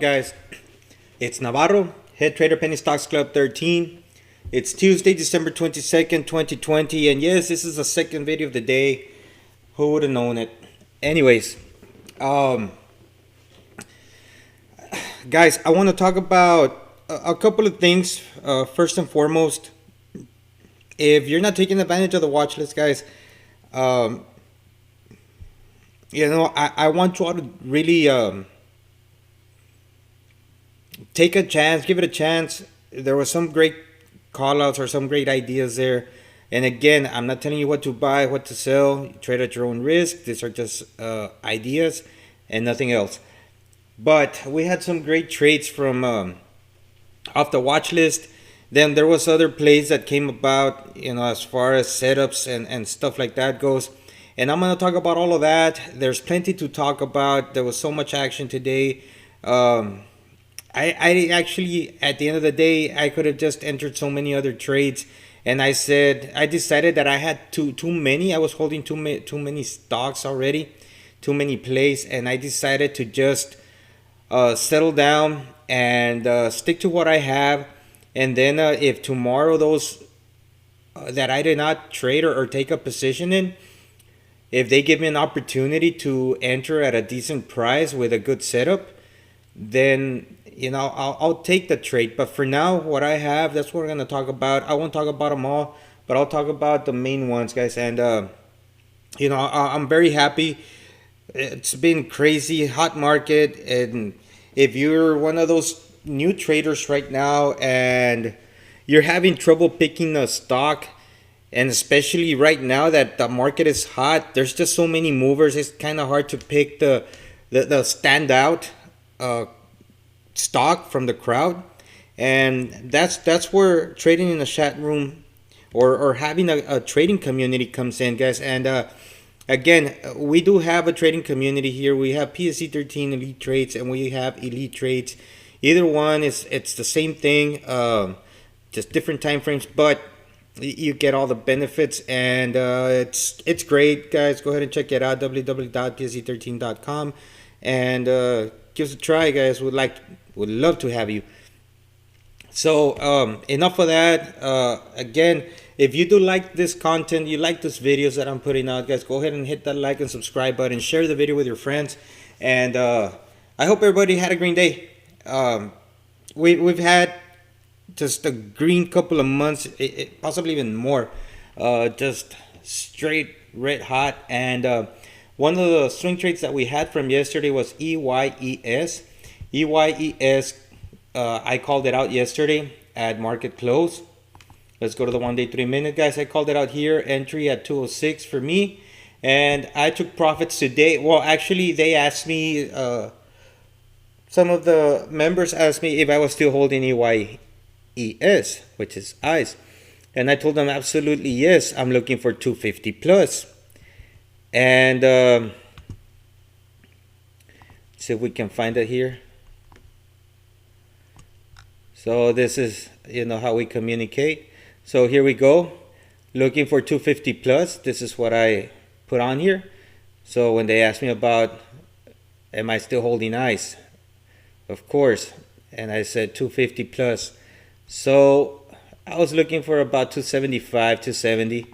Guys, it's Navarro, head trader Penny Stocks Club 13. It's Tuesday, December 22nd, 2020, and yes, this is the second video of the day. Who would have known it? Anyways, guys, I want to talk about a couple of things. First and foremost, if you're not taking advantage of the watch list, guys, I want you all to really take a chance, give it a chance. There was some great callouts or some great ideas there. And again, I'm not telling you what to buy, what to sell. You trade at your own risk. These are just ideas and nothing else. But we had some great trades from off the watch list. Then there was other plays that came about, as far as setups and stuff like that goes. And I'm going to talk about all of that. There's plenty to talk about. There was so much action today. I actually, at the end of the day, I could have just entered so many other trades. And I decided that I had too many. I was holding too many stocks already, too many plays. And I decided to just settle down and stick to what I have. And then if tomorrow those that I did not trade or take a position in, if they give me an opportunity to enter at a decent price with a good setup, then I'll take the trade. But for now, what I have, that's what we're going to talk about. I won't talk about them all, but I'll talk about the main ones, guys. And I'm very happy. It's been crazy, hot market. And if you're one of those new traders right now and you're having trouble picking a stock, and especially right now that the market is hot, there's just so many movers. It's kind of hard to pick the standout stock from the crowd. And that's where trading in a chat room or having a trading community comes in, guys. And again, we do have a trading community here. We have PSE 13 elite trades and we have elite trades. Either one it's the same thing, just different time frames, but you get all the benefits. And it's great, guys. Go ahead and check it out, www.pse13.com, and give us a try, guys. Would love to have you. So enough of that. Again, if you do like this content, you like these videos that I'm putting out, guys, go ahead and hit that like and subscribe button, share the video with your friends. And I hope everybody had a green day. We've had just a green couple of months, possibly even more, just straight red hot. And one of the swing trades that we had from yesterday was EYES. EYES, I called it out yesterday at market close. Let's go to the 1 day 3 minute, guys. I called it out here, entry at 206 for me, and I took profits today. Well, actually, they asked me, some of the members asked me if I was still holding EYES, which is EYES, and I told them absolutely yes. I'm looking for 250 plus. And see if we can find it here. So this is how we communicate. So here we go, looking for 250 plus. This is what I put on here. So when they asked me about am I still holding EYES, of course, and I said 250 plus. So I was looking for about 275, 270,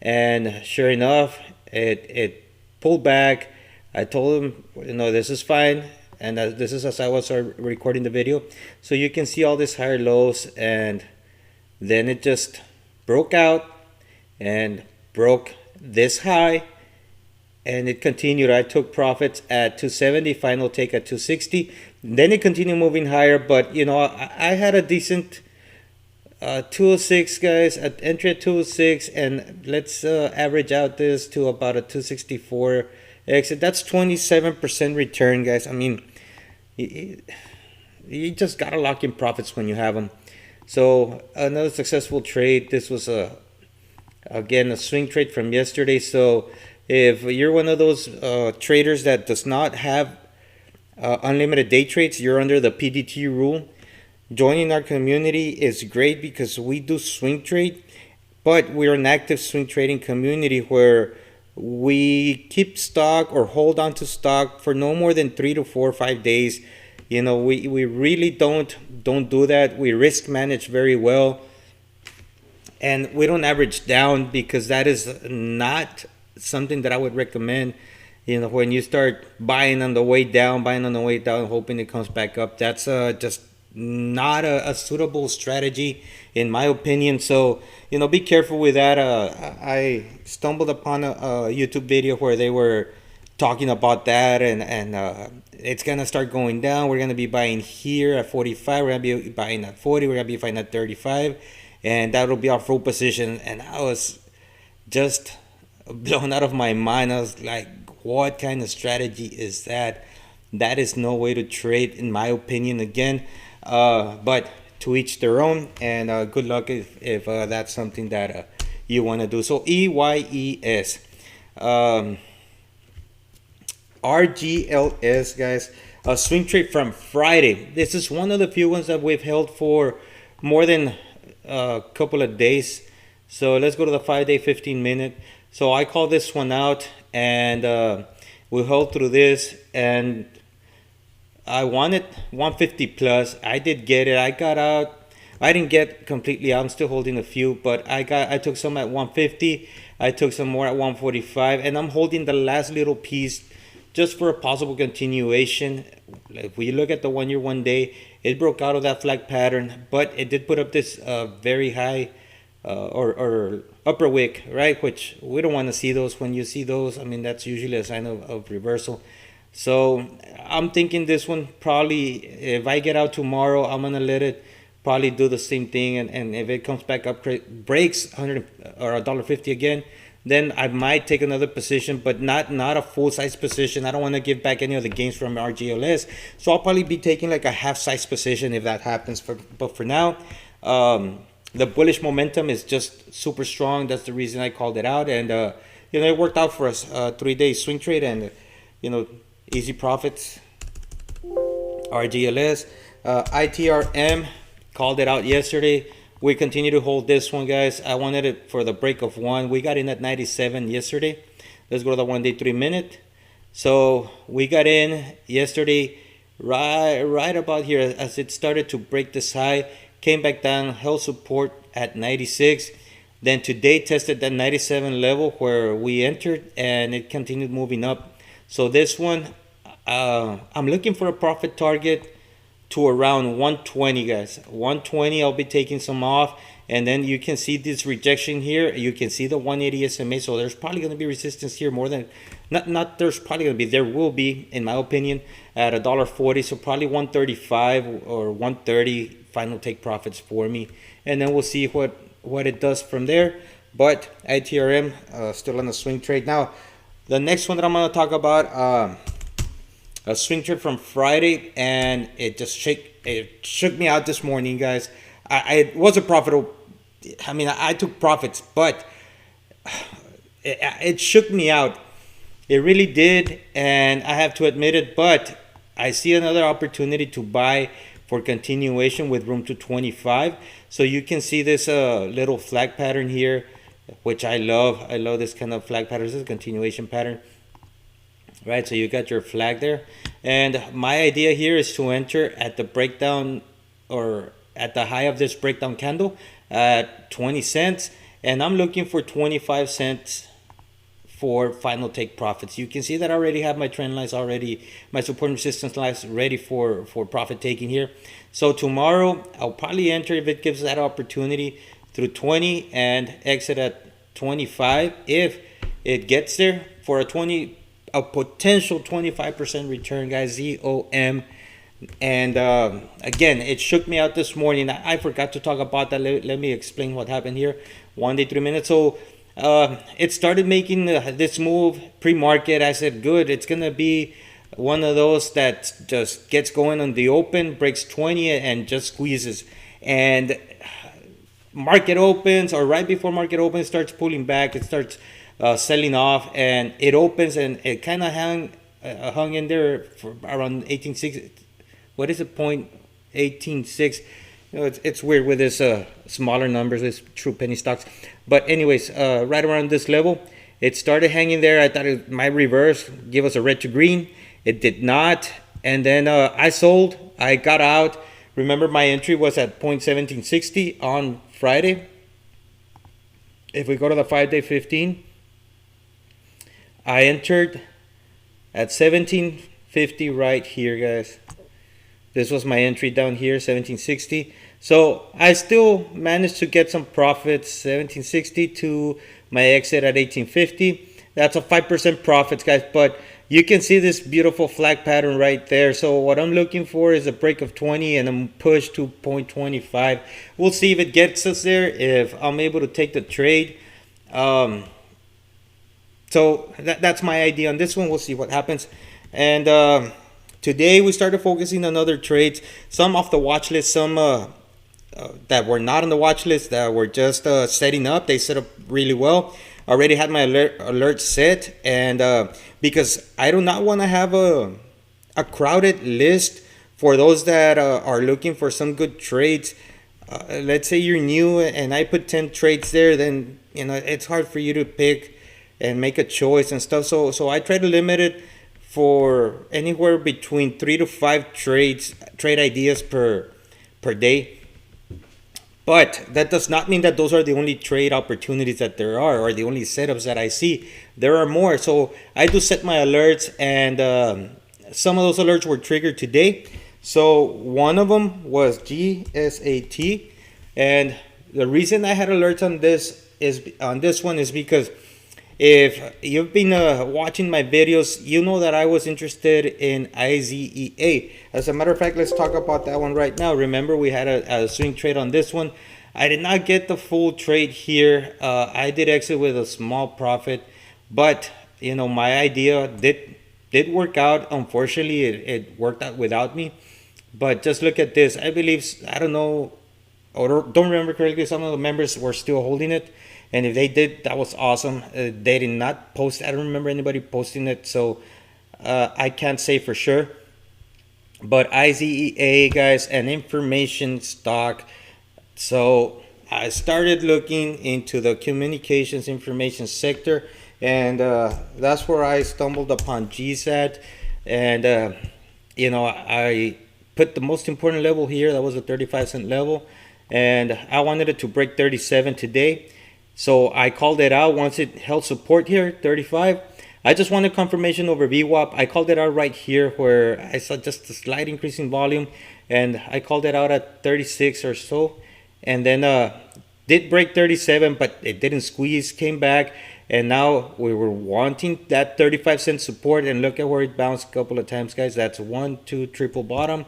and sure enough, it pulled back. I told them, this is fine. And this is as I was recording the video. So you can see all these higher lows, and then it just broke out and broke this high, and it continued. I took profits at 270, final take at 260. Then it continued moving higher, but I had a decent 206, guys, at entry at 206, and let's average out this to about a 264 exit. That's 27% return, guys. I mean, you just gotta lock in profits when you have them. So another successful trade. This was again a swing trade from yesterday. So if you're one of those traders that does not have unlimited day trades, you're under the PDT rule. Joining our community is great because we do swing trade, but we're an active swing trading community where we keep stock or hold on to stock for no more than 3 to 4 or 5 days. You know, we really don't do that. We risk manage very well, and we don't average down, because that is not something that I would recommend. You know, when you start buying on the way down, hoping it comes back up, that's just not a suitable strategy, in my opinion. So, you know, be careful with that. I stumbled upon a YouTube video where they were talking about that, and it's gonna start going down. We're gonna be buying here at 45. We're gonna be buying at 40. We're gonna be buying at 35, and that'll be our full position. And I was just blown out of my mind. I was like, what kind of strategy is that? That is no way to trade, in my opinion. Again, but to each their own, and good luck if that's something that you want to do. So EYES, RGLS, guys, a swing trade from Friday. This is one of the few ones that we've held for more than a couple of days. So let's go to the 5-day 15-minute. So I call this one out, and we held through this, and I wanted 150 plus. I did get it. I got out. I didn't get completely out. I'm still holding a few, but I took some at 150. I took some more at 145, and I'm holding the last little piece just for a possible continuation. If we look at the 1 year, 1 day, it broke out of that flag pattern, but it did put up this very high or upper wick, right? Which we don't want to see those. When you see those, I mean, that's usually a sign of reversal. So I'm thinking this one probably, if I get out tomorrow, I'm gonna let it probably do the same thing, and if it comes back up, breaks 100 or $1.50 again, then I might take another position, but not a full size position. I don't want to give back any of the gains from RGLS, so I'll probably be taking like a half size position if that happens. But for now, the bullish momentum is just super strong. That's the reason I called it out, and you know, it worked out for us. 3-day swing trade, and you know, easy profits. RGLS, ITRM, called it out yesterday. We continue to hold this one, guys. I wanted it for the break of 1. We got in at 97 yesterday. Let's go to the 1-day 3-minute. So we got in yesterday right about here as it started to break this high, came back down, held support at 96. Then today tested that 97 level where we entered, and it continued moving up. So this one, I'm looking for a profit target to around 120, guys. 120, I'll be taking some off, and then you can see this rejection here. You can see the 180 SMA. So there's probably going to be resistance here more than not. There's probably going to be, there will be, in my opinion, at $1.40. So probably 135 or 130 final take profits for me, and then we'll see what it does from there. But ITRM still on a swing trade. Now the next one that I'm going to talk about, a swing trade from Friday, and it just shook me out this morning, guys. I was a profitable. I mean, I took profits, but it shook me out. It really did, and I have to admit it. But I see another opportunity to buy for continuation with room to 25. So you can see this little flag pattern here, which I love. I love this kind of flag pattern. This is a continuation pattern. Right, so you got your flag there, and my idea here is to enter at the breakdown or at the high of this breakdown candle at 20 cents, and I'm looking for 25 cents for final take profits. You can see that I already have my trend lines already, my support and resistance lines ready for profit taking here. So tomorrow I'll probably enter if it gives that opportunity through 20 and exit at 25 if it gets there for a potential 25% return, guys. ZOM. And again, it shook me out this morning. I forgot to talk about that. Let me explain what happened here. 1-day 3-minute. So it started making this move pre-market. I said, good, it's gonna be one of those that just gets going on the open, breaks 20 and just squeezes, and market opens, or right before market opens, starts pulling back. It starts selling off, and it opens, and it kind of hung in there for around 18.6. What is it? 0.186. You know, it's weird with this smaller numbers, this true penny stocks. But anyways, right around this level, it started hanging there. I thought it might reverse, give us a red to green. It did not, and then I sold I got out. Remember, my entry was at 0.1760 on Friday. If we go to the 5-day 15, I entered at 1750 right here, guys. This was my entry down here, 1760. So I still managed to get some profits, 1760 to my exit at 1850. That's a 5% profits, guys. But you can see this beautiful flag pattern right there. So what I'm looking for is a break of 20 and a push to 0.25. We'll see if it gets us there, if I'm able to take the trade. So that's my idea on this one. We'll see what happens. And today we started focusing on other trades, some off the watch list, some that were not on the watch list, that were just setting up. They set up really well. Already had my alert set, and because I do not want to have a crowded list for those that are looking for some good trades. Let's say you're new and I put 10 trades there, then it's hard for you to pick and make a choice and stuff. So I try to limit it for anywhere between 3 to 5 trade ideas per day. But that does not mean that those are the only trade opportunities that there are, or the only setups that I see. There are more. So I do set my alerts, and some of those alerts were triggered today. So one of them was GSAT, and the reason I had alerts on this one is because if you've been watching my videos, you know that I was interested in IZEA. As a matter of fact, let's talk about that one right now. Remember, we had a swing trade on this one. I did not get the full trade here. I did exit with a small profit, but my idea did work out. Unfortunately, it worked out without me. But just look at this. I believe, I don't know, or don't remember correctly, some of the members were still holding it. And if they did, that was awesome. They did not post. I don't remember anybody posting it, so I can't say for sure. But IZEA, guys, an information stock. So I started looking into the communications information sector, and that's where I stumbled upon GSAT. And I put the most important level here. That was a 35-cent level, and I wanted it to break 37 today. So I called it out once it held support here, 35. I just wanted confirmation over VWAP. I called it out right here where I saw just a slight increase in volume, and I called it out at 36 or so. And then did break 37, but it didn't squeeze, came back, and now we were wanting that 35-cent support, and look at where it bounced a couple of times, guys. That's 1, 2, triple bottom,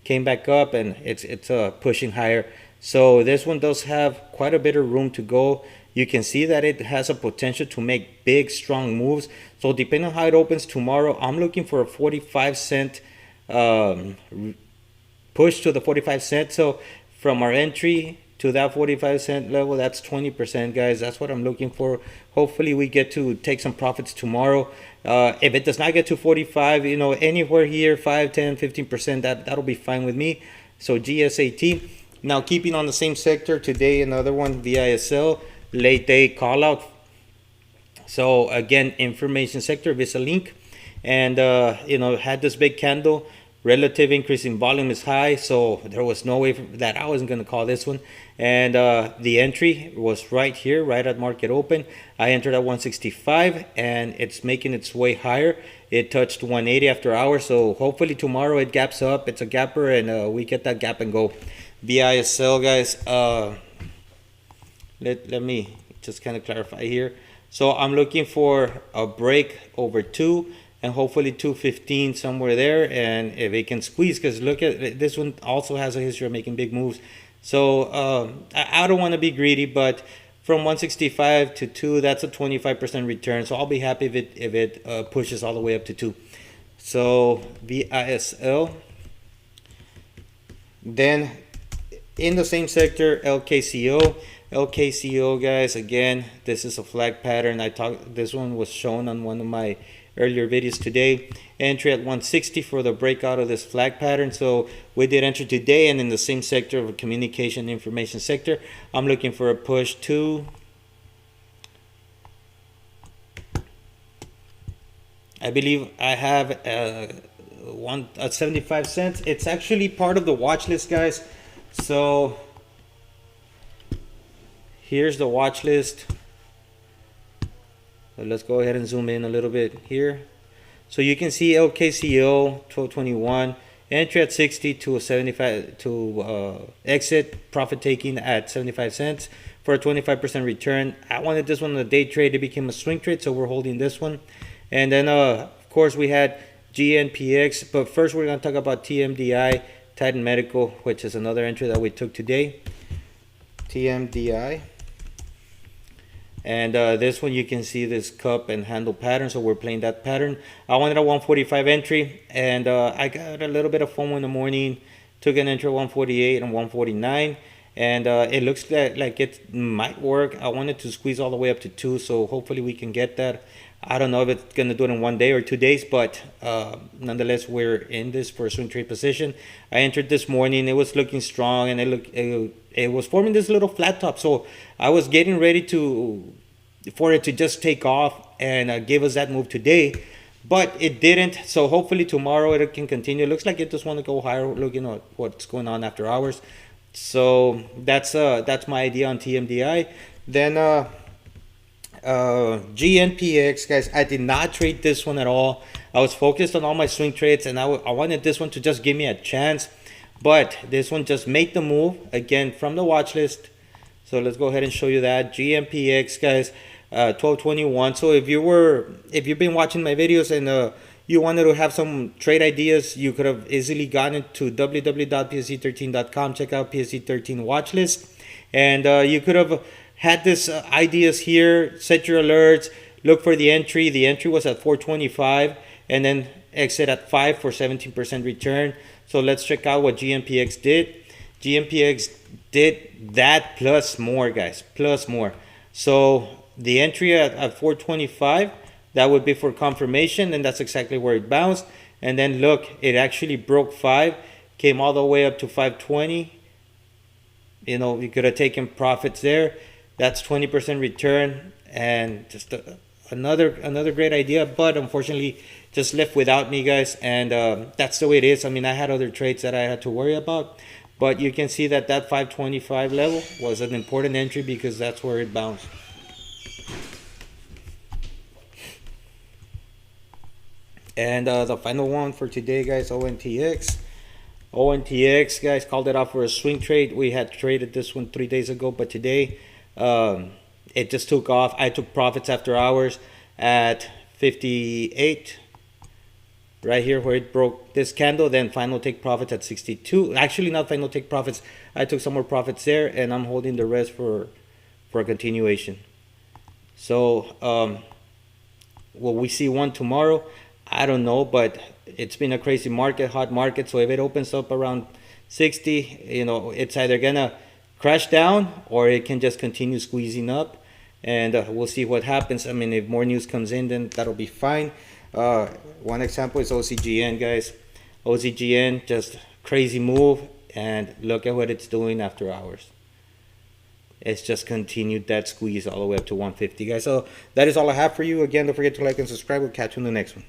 came back up, and it's pushing higher. So this one does have quite a bit of room to go. You can see that it has a potential to make big, strong moves. So depending on how it opens tomorrow, I'm looking for a 45-cent push to the 45-cent. So from our entry to that 45-cent level, that's 20%, guys. That's what I'm looking for. Hopefully we get to take some profits tomorrow. If it does not get to 45, anywhere here, 5, 10, 15%, that'll be fine with me. So GSAT. Now keeping on the same sector, today another one, VISL. Late day call out. So again, information sector, VISL link, and had this big candle. Relative increase in volume is high, so there was no way that I wasn't going to call this one. And the entry was right here, right at market open. I entered at 165, and it's making its way higher. It touched 180 after hours, so hopefully tomorrow it gaps up. It's a gapper, and we get that gap and go. VISL, guys. Let me just kind of clarify here. So I'm looking for a break over 2 and hopefully 215 somewhere there. And if it can squeeze, because look at this one, also has a history of making big moves. So I don't want to be greedy, but from 165 to 2, that's a 25% return. So I'll be happy if it pushes all the way up to 2. So VISL. Then in the same sector, LKCO. LKCO, guys, again, this is a flag pattern. This one was shown on one of my earlier videos today. Entry at 160 for the breakout of this flag pattern. So we did enter today, and in the same sector of a communication information sector, I'm looking for a push to I believe I have 75 cents. It's actually part of the watch list, guys. So here's the watch list. So let's go ahead and zoom in a little bit here. So you can see LKCO 1221 entry at 60 to a 75 to exit profit taking at 75 cents for a 25% return. I wanted this one on the day trade. It became a swing trade, so we're holding this one. And then of course we had GNPX, but first we're going to talk about TMDI, Titan Medical, which is another entry that we took today. TMDI. And this one you can see this cup and handle pattern, so we're playing that pattern. I wanted a 145 entry, and I got a little bit of FOMO in the morning, took an entry 148 and 149, and it looks like it might work. I wanted to squeeze all the way up to 2, so hopefully we can get that. I don't know if it's going to do it in 1 day or 2 days, but nonetheless, we're in this for a swing trade position. I entered this morning. It was looking strong, and it was forming this little flat top. So I was getting ready for it to just take off and give us that move today, but it didn't. So hopefully tomorrow it can continue. It looks like it just want to go higher, looking at what's going on after hours. So that's my idea on TMDI. Then GNPX, guys, I did not trade this one at all. I was focused on all my swing trades, and I wanted this one to just give me a chance, but this one just made the move again from the watch list. So let's go ahead and show you that GNPX, guys, 1221. So if you've been watching my videos and you wanted to have some trade ideas, you could have easily gotten to www.psc13.com, check out PSC13 watch list, and you could have had this ideas here, set your alerts, look for the entry. The entry was at 425, and then exit at 5 for 17% return. So let's check out what GNPX did. GNPX did that plus more, guys, plus more. So the entry at 425, that would be for confirmation, and that's exactly where it bounced. And then look, it actually broke 5, came all the way up to 520. You know, you could have taken profits there. That's 20% return, and just another great idea, but unfortunately just left without me, guys. And that's the way it is. I mean, I had other trades that I had to worry about, but you can see that 525 level was an important entry because that's where it bounced. And the final one for today, guys, ONTX. ONTX, guys, called it off for a swing trade. We had traded this one 3 days ago, but today it just took off. I took profits after hours at 58, right here where it broke this candle. Then final take profits at 62. Actually, not final take profits. I took some more profits there, and I'm holding the rest for a continuation. So will we see one tomorrow? I don't know, but it's been a crazy market, hot market. So if it opens up around 60, you know, it's either gonna crash down or it can just continue squeezing up, and we'll see what happens. I mean, if more news comes in, then that'll be fine. One example is OCGN, guys. OCGN, just crazy move, and look at what it's doing after hours. It's just continued that squeeze all the way up to 150, guys. So that is all I have for you. Again, don't forget to like and subscribe. We'll catch you in the next one.